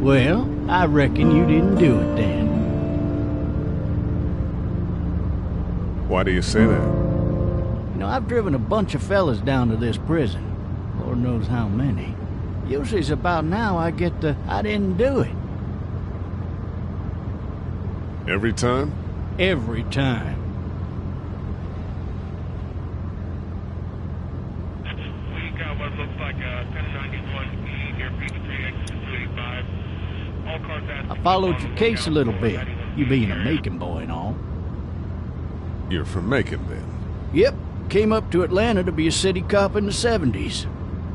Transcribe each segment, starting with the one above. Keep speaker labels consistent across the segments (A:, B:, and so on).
A: Well, I reckon you didn't do it then.
B: Why do you say that?
A: You know, I've driven a bunch of fellas down to this prison. Lord knows how many. Usually it's about now I get the, I didn't do it.
B: Every time?
A: Every time.
C: We got what looks like a 1091E near P3 exit 285. All cars asked.
A: I followed your case a little bit, you being a Macon boy and all.
B: You're from Macon, then?
A: Yep, came up to Atlanta to be a city cop in the 70s.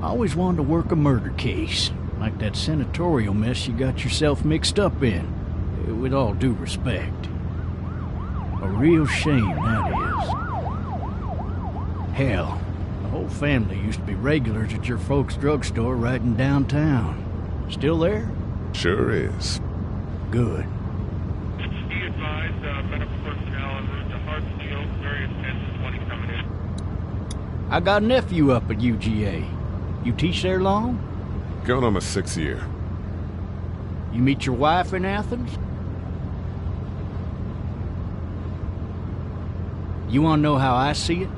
A: I always wanted to work a murder case, like that senatorial mess you got yourself mixed up in. With all due respect. A real shame, that is. Hell, the whole family used to be regulars at your folks' drugstore right in downtown. Still there?
B: Sure is.
A: Good.
C: Be advised, medical personnel en route to Hartsfield, various 10 to 20 coming in.
A: I got a nephew up at UGA. You teach there long?
B: Going on my 6th year.
A: You meet your wife in Athens? You want to know how I see it?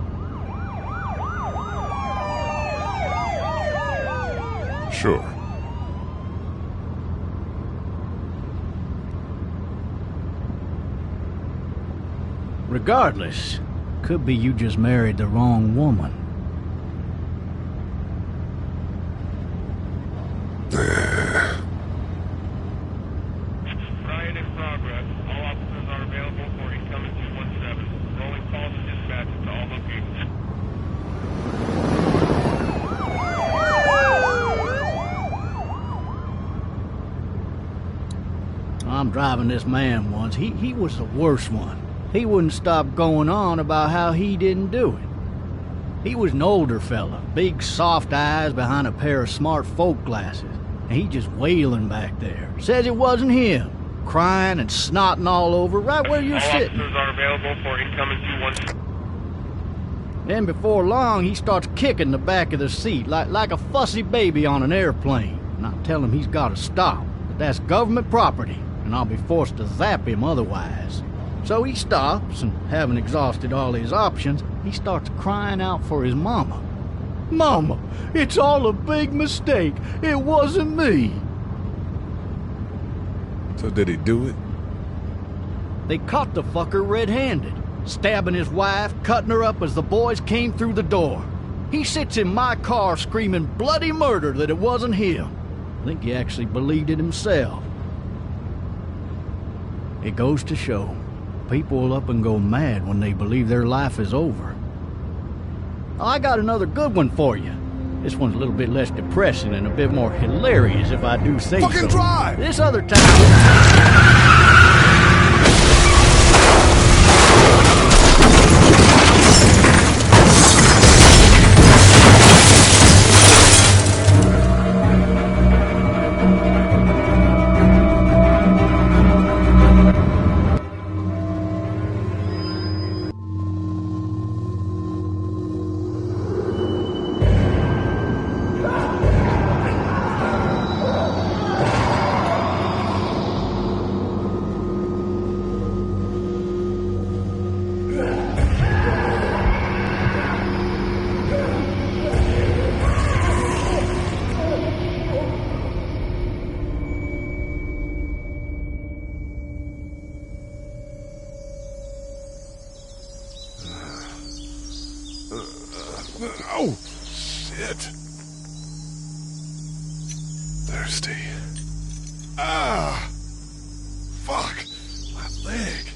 B: Sure.
A: Regardless, could be you just married the wrong woman.
C: Riot in progress. All officers are available for incoming 217. Rolling calls and dispatches to all locations.
A: I'm driving this man once. He was the worst one. He wouldn't stop going on about how he didn't do it. He was an older fella, big soft eyes behind a pair of smart folk glasses. And he just wailing back there. Says it wasn't him. Crying and snotting all over right where you're sitting.
C: All officers are available for incoming 217.
A: Then before long, he starts kicking the back of the seat like a fussy baby on an airplane. And I tell him he's got to stop, that that's government property, and I'll be forced to zap him otherwise. So he stops, and having exhausted all his options, he starts crying out for his mama. Mama, it's all a big mistake. It wasn't me.
B: So did he do it?
A: They caught the fucker red-handed, stabbing his wife, cutting her up as the boys came through the door. He sits in my car screaming bloody murder that it wasn't him. I think he actually believed it himself. It goes to show, people will up and go mad when they believe their life is over. Oh, I got another good one for you. This one's a little bit less depressing and a bit more hilarious, if I do say so.
B: Fucking drive!
A: This other time...
B: Oh, shit. Thirsty. Ah! Fuck! My leg.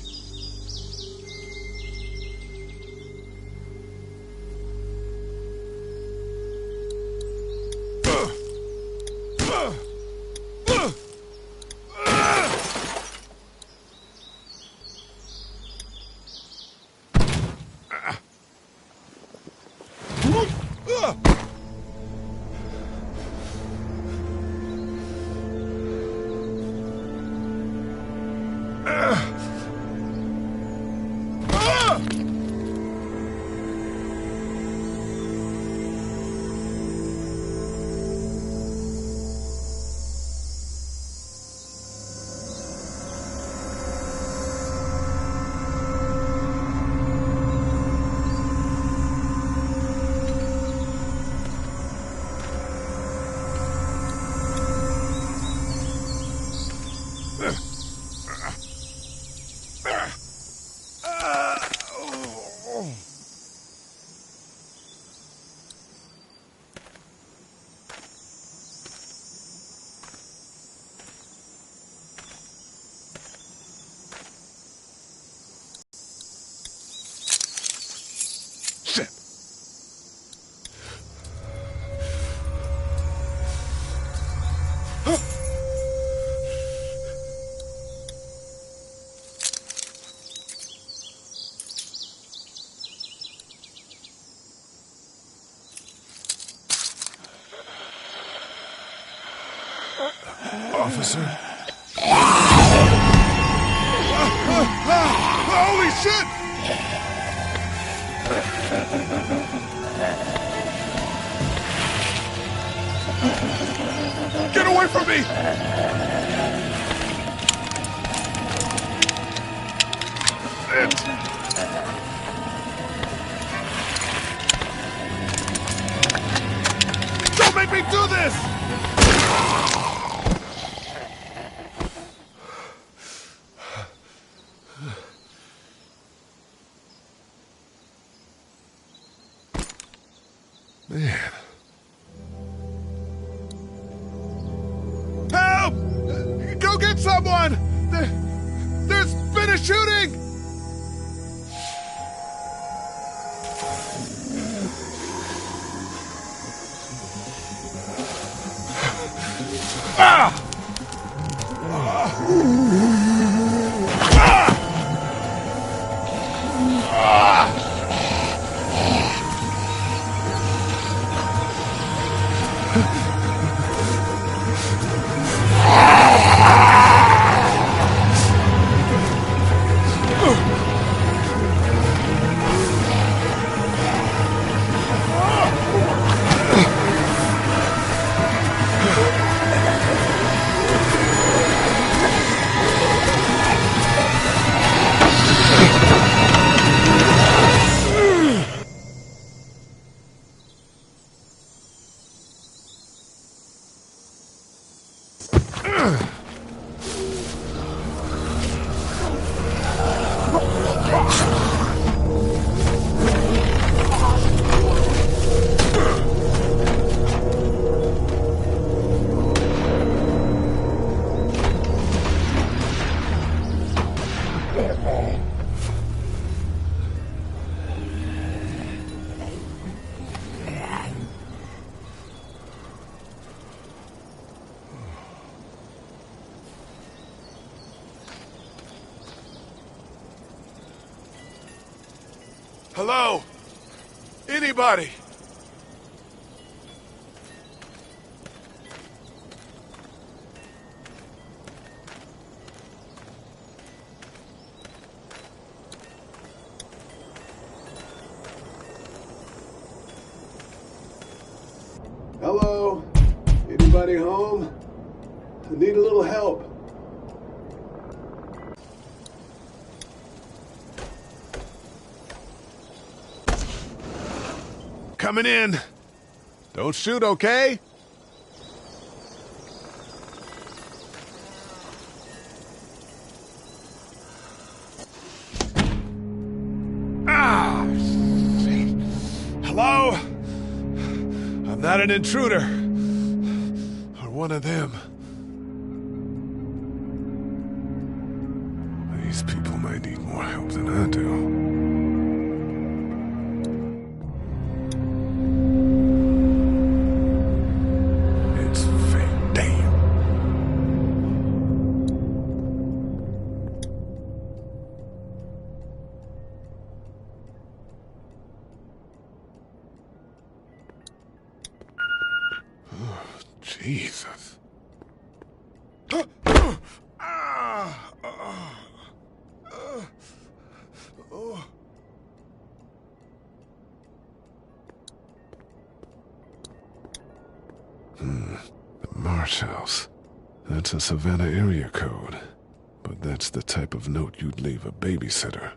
B: officer. Holy shit! Get away from me! Don't make me do this! Man. Help! Go get someone! There's been a shooting! Ah! Hello? Anybody?
D: Hello? Anybody home? I need a little help.
B: Coming in. Don't shoot, okay? Ah! Shit. Hello? I'm not an intruder. Or one of them. These people might need more help than I do. Jesus. The Marsh House. That's a Savannah area code. But that's the type of note you'd leave a babysitter.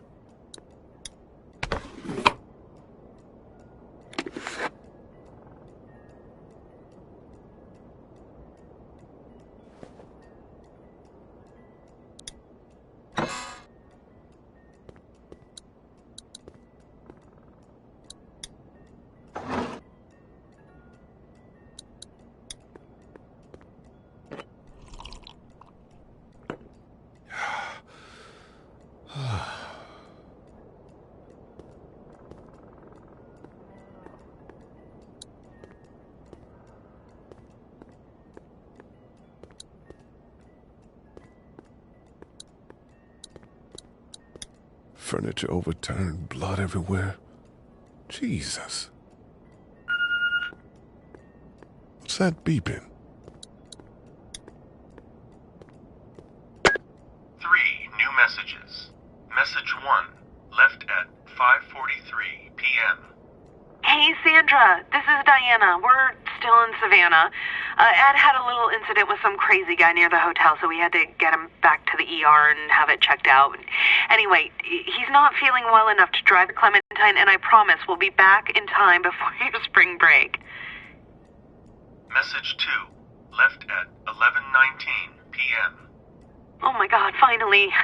B: Furniture overturned, blood everywhere. Jesus. What's that beeping?
E: Message 1, left at 5:43 p.m.
F: Hey, Sandra, this is Diana. We're still in Savannah. Ed had a little incident with some crazy guy near the hotel, so we had to get him back to the ER and have it checked out. Anyway, he's not feeling well enough to drive to Clementine, and I promise we'll be back in time before your spring break.
E: Message 2, left at 11:19 p.m.
F: Oh my God, finally.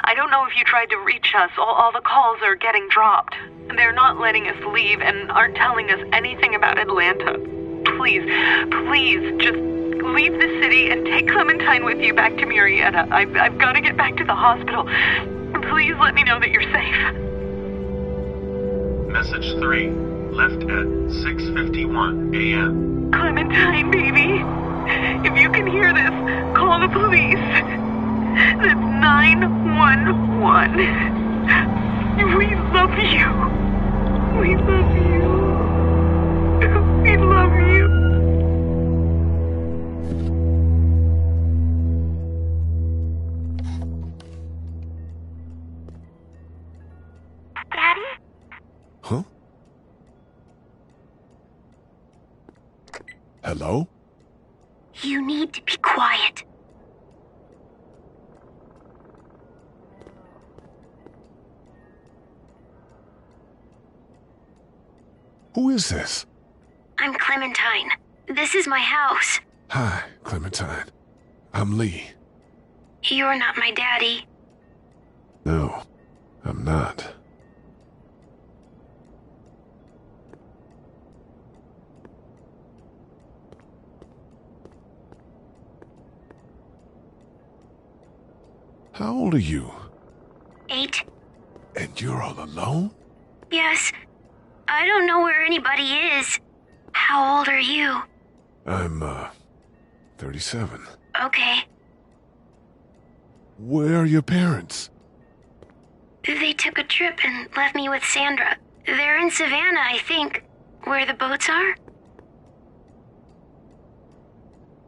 F: I don't know if you tried to reach us. All the calls are getting dropped. They're not letting us leave and aren't telling us anything about Atlanta. Please, just leave the city and take Clementine with you back to Murrieta. I've got to get back to the hospital. Please let me know that you're safe.
E: Message 3, left at 6:51 a.m.
F: Clementine, baby. If you can hear this, call the police. That's 911. We love you. We love you. We love you. Daddy?
B: Huh? Hello?
G: You need to be quiet.
B: Who is this?
G: I'm Clementine. This is my house.
B: Hi, Clementine. I'm Lee.
G: You're not my daddy.
B: No, I'm not. How old are you?
G: 8.
B: And you're all alone?
G: Yes. I don't know where anybody is. How old are you?
B: I'm, 37.
G: Okay.
B: Where are your parents?
G: They took a trip and left me with Sandra. They're in Savannah, I think. Where the boats are?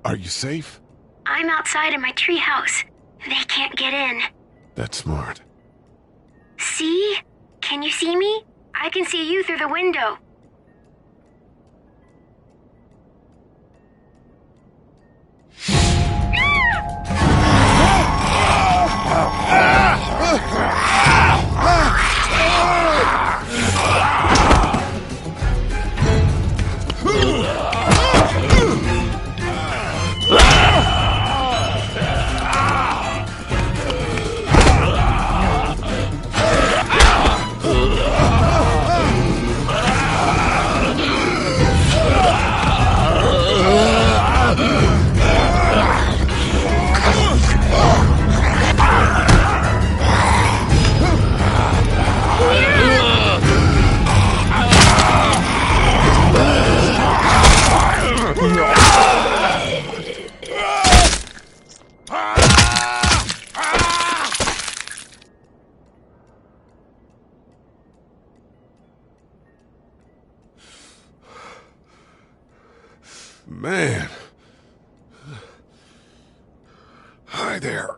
B: Are you safe?
G: I'm outside in my treehouse. They can't get in.
B: That's smart.
G: See? Can you see me? I can see you through the window.
B: Man. Hi there.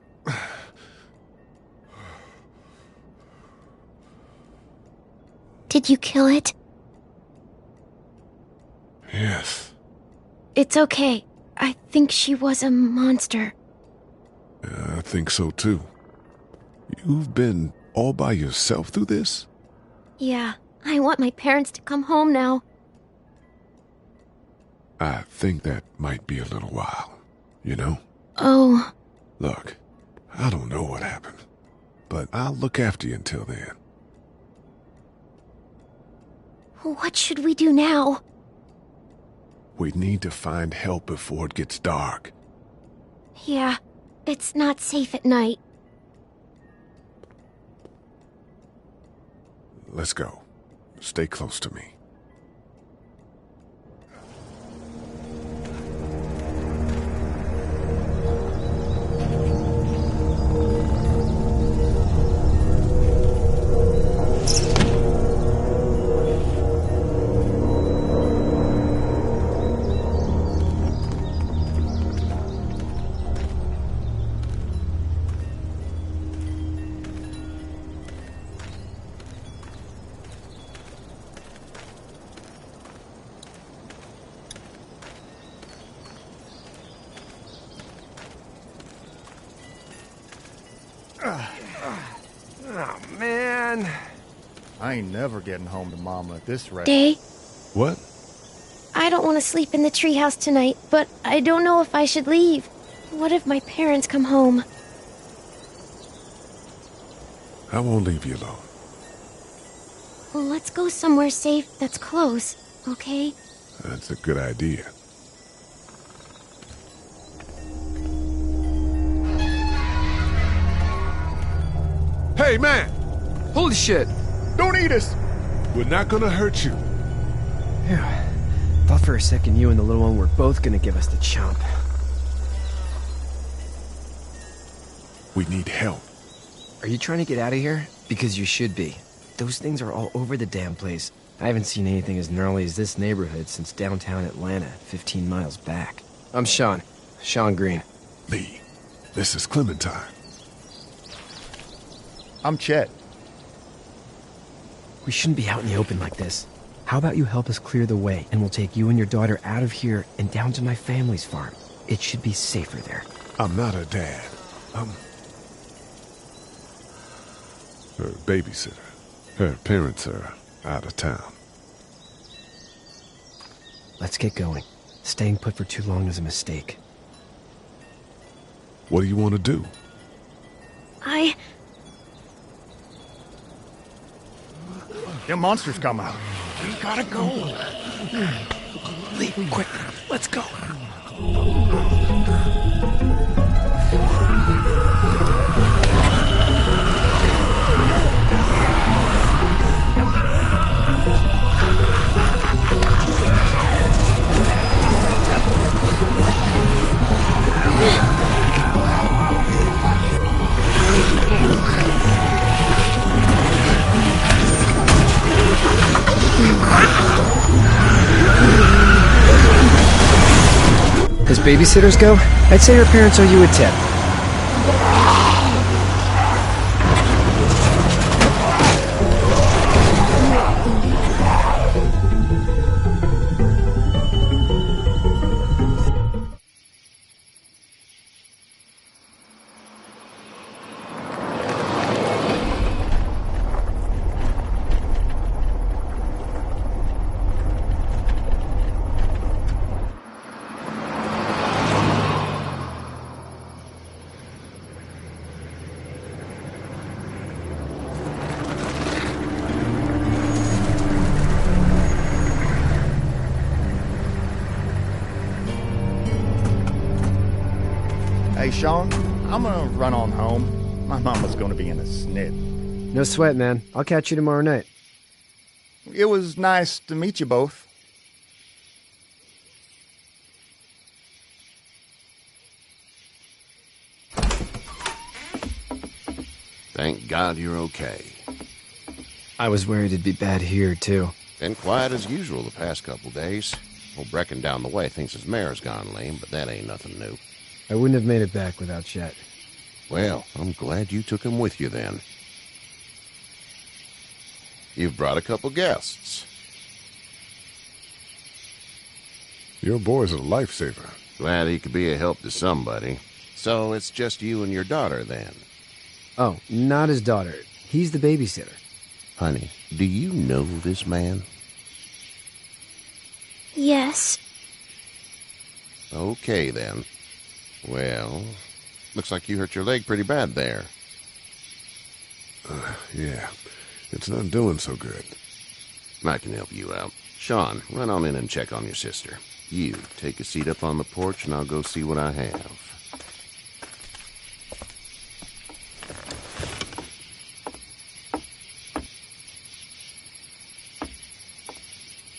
G: Did you kill it?
B: Yes.
G: It's okay. I think she was a monster.
B: I think so too. You've been all by yourself through this?
G: Yeah, I want my parents to come home now.
B: I think that might be a little while, you know?
G: Oh.
B: Look, I don't know what happened, but I'll look after you until then.
G: What should we do now?
B: We need to find help before it gets dark.
G: Yeah, it's not safe at night.
B: Let's go. Stay close to me.
H: man. I ain't never getting home to Mama at this rate.
G: Day,
B: What?
G: I don't want to sleep in the treehouse tonight, but I don't know if I should leave. What if my parents come home?
B: I won't leave you alone.
G: Well, let's go somewhere safe that's close, okay?
B: That's a good idea. Hey, man!
I: Holy shit!
H: Don't eat us!
B: We're not gonna hurt you.
I: Yeah. Thought for a second you and the little one were both gonna give us the chomp.
B: We need help.
I: Are you trying to get out of here? Because you should be. Those things are all over the damn place. I haven't seen anything as gnarly as this neighborhood since downtown Atlanta, 15 miles back. I'm Sean. Sean Green.
B: Lee, this is Clementine.
H: I'm Chet.
I: We shouldn't be out in the open like this. How about you help us clear the way, and we'll take you and your daughter out of here and down to my family's farm. It should be safer there.
B: I'm not her dad. I'm her babysitter. Her parents are out of town.
I: Let's get going. Staying put for too long is a mistake.
B: What do you want to do?
H: Them monsters come out.
I: We gotta go. Leave, quick. Let's go. As babysitters go, I'd say her parents owe you a tip.
H: Hey, Sean, I'm gonna run on home. My mama's gonna be in a snit.
I: No sweat, man. I'll catch you tomorrow night.
H: It was nice to meet you both.
J: Thank God you're okay.
I: I was worried it'd be bad here, too.
J: Been quiet as usual the past couple days. Old Brecken down the way thinks his mare's gone lame, but that ain't nothing new.
I: I wouldn't have made it back without Chet.
J: Well, I'm glad you took him with you then. You've brought a couple guests.
B: Your boy's a lifesaver.
J: Glad he could be a help to somebody. So it's just you and your daughter then?
I: Oh, not his daughter. He's the babysitter.
J: Honey, do you know this man?
G: Yes.
J: Okay, then. Well, looks like you hurt your leg pretty bad there.
B: Yeah, it's not doing so good.
J: I can help you out. Sean, run on in and check on your sister. You, take a seat up on the porch and I'll go see what I have.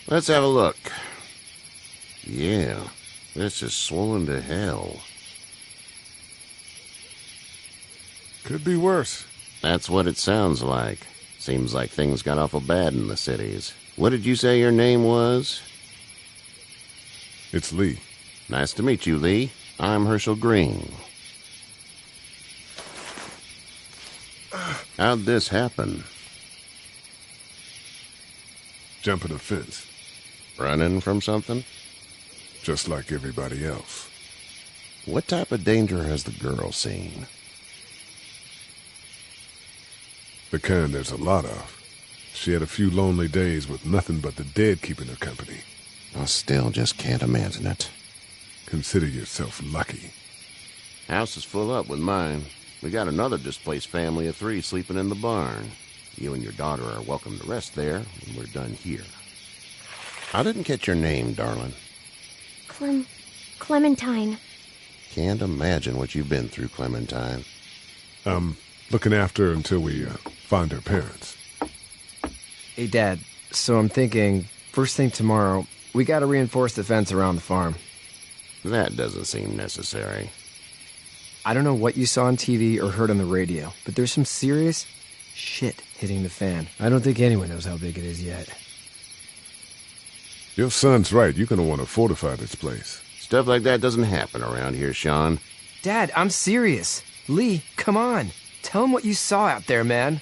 J: Let's have a look. Yeah, this is swollen to hell.
B: Could be worse.
J: That's what it sounds like. Seems like things got awful bad in the cities. What did you say your name was?
B: It's Lee.
J: Nice to meet you, Lee. I'm Herschel Green. How'd this happen?
B: Jumping a fence.
J: Running from something?
B: Just like everybody else.
J: What type of danger has the girl seen?
B: The kind there's a lot of. She had a few lonely days with nothing but the dead keeping her company.
J: I still just can't imagine it.
B: Consider yourself lucky.
J: House is full up with mine. We got another displaced family of 3 sleeping in the barn. You and your daughter are welcome to rest there when we're done here. I didn't catch your name, darling.
G: Clementine.
J: Can't imagine what you've been through, Clementine.
B: I'm looking after her until we find her parents.
I: Hey, Dad, so I'm thinking, first thing tomorrow, we gotta reinforce the fence around the farm.
J: That doesn't seem necessary.
I: I don't know what you saw on TV or heard on the radio, but there's some serious shit hitting the fan. I don't think anyone knows how big it is yet.
B: Your son's right. You're gonna want to fortify this place.
J: Stuff like that doesn't happen around here, Sean.
I: Dad, I'm serious. Lee, come on. Tell him what you saw out there, man.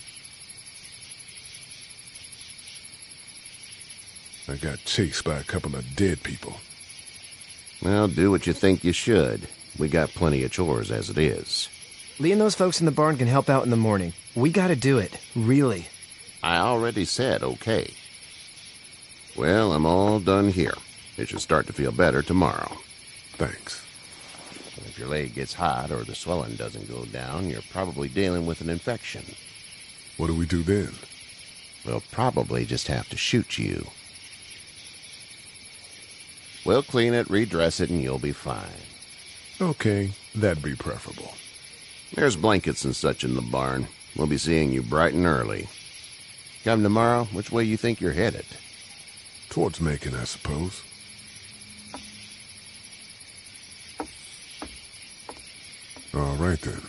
B: I got chased by a couple of dead people.
J: Well, do what you think you should. We got plenty of chores as it is.
I: Lee and those folks in the barn can help out in the morning. We gotta do it. Really.
J: I already said okay. Well, I'm all done here. It should start to feel better tomorrow.
B: Thanks.
J: If your leg gets hot or the swelling doesn't go down, you're probably dealing with an infection.
B: What do we do then?
J: We'll probably just have to shoot you. We'll clean it, redress it, and you'll be fine.
B: Okay, that'd be preferable.
J: There's blankets and such in the barn. We'll be seeing you bright and early. Come tomorrow, which way you think you're headed?
B: Towards Macon, I suppose. All right, then.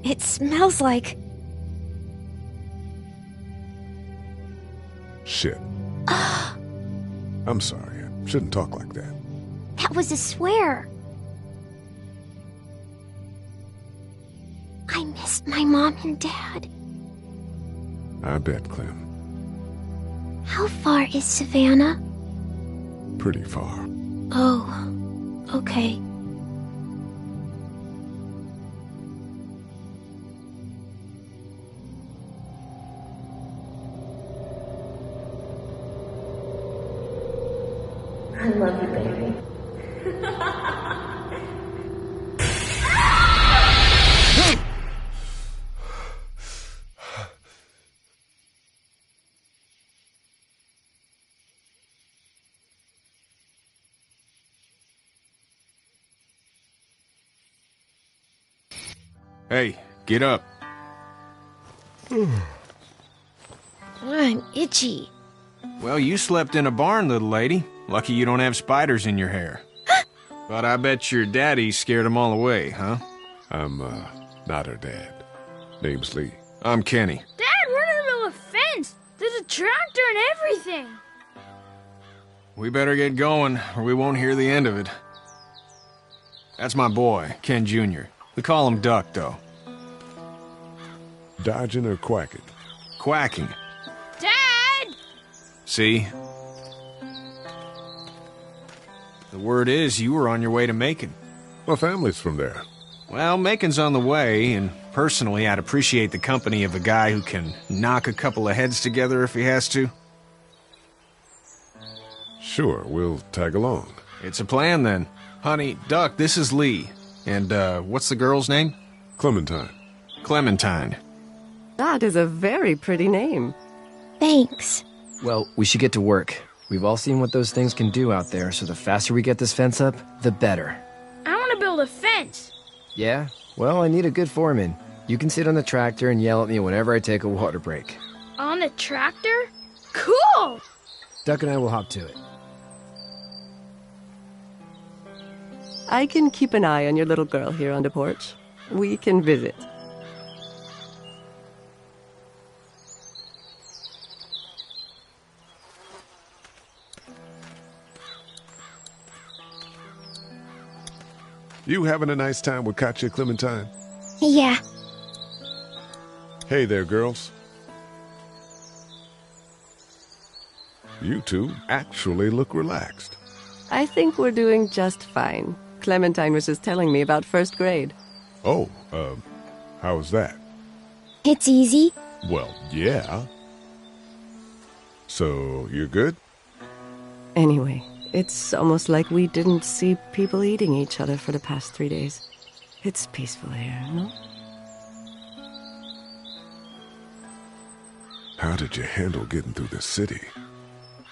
G: It smells like...
B: Shit. I'm sorry. I shouldn't talk like that.
G: That was a swear. I missed my mom and dad.
B: I bet, Clem.
G: How far is Savannah?
B: Pretty far.
G: Oh, okay.
K: I love you, baby.
L: Hey, get up.
G: I'm itchy.
L: Well, you slept in a barn, little lady. Lucky you don't have spiders in your hair. But I bet your daddy scared them all away, huh?
B: I'm, not her dad. Name's Lee.
L: I'm Kenny.
K: Dad, we're in the middle of a fence. There's a tractor and everything.
L: We better get going, or we won't hear the end of it. That's my boy, Ken Jr. We call him Duck, though.
B: Dodging or quacking?
L: Quacking.
K: Dad!
L: See? The word is you were on your way to Macon.
B: My family's from there.
L: Well, Macon's on the way, and personally, I'd appreciate the company of a guy who can knock a couple of heads together if he has to.
B: Sure, we'll tag along.
L: It's a plan, then. Honey, Duck, this is Lee. And, what's the girl's name?
B: Clementine.
L: Clementine.
M: That is a very pretty name.
G: Thanks.
I: Well, we should get to work. We've all seen what those things can do out there, so the faster we get this fence up, the better.
K: I want to build a fence.
I: Yeah? Well, I need a good foreman. You can sit on the tractor and yell at me whenever I take a water break.
K: On the tractor? Cool!
I: Duck and I will hop to it.
M: I can keep an eye on your little girl here on the porch. We can visit.
B: You having a nice time with Katya, Clementine?
G: Yeah.
B: Hey there, girls. You two actually look relaxed.
M: I think we're doing just fine. Clementine was just telling me about first grade.
B: Oh, how was that?
K: It's easy.
B: Well, yeah. So, you're good?
M: Anyway, it's almost like we didn't see people eating each other for the past 3 days. It's peaceful here, no?
B: How did you handle getting through the city?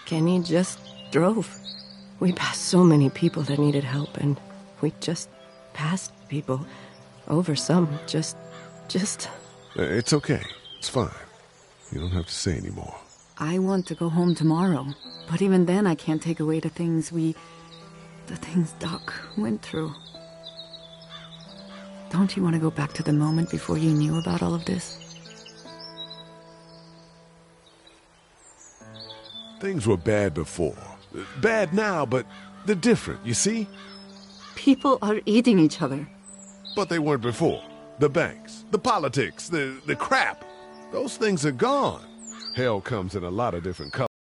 M: Kenny just drove. We passed so many people that needed help, and we just passed people. Over some, just...
B: It's okay. It's fine. You don't have to say any more.
N: I want to go home tomorrow, but even then I can't take away the things Doc went through. Don't you want to go back to the moment before you knew about all of this?
B: Things were bad before. Bad now, but they're different, you see?
N: People are eating each other.
B: But they weren't before. The banks, the politics, the crap. Those things are gone. Hell comes in a lot of different colors.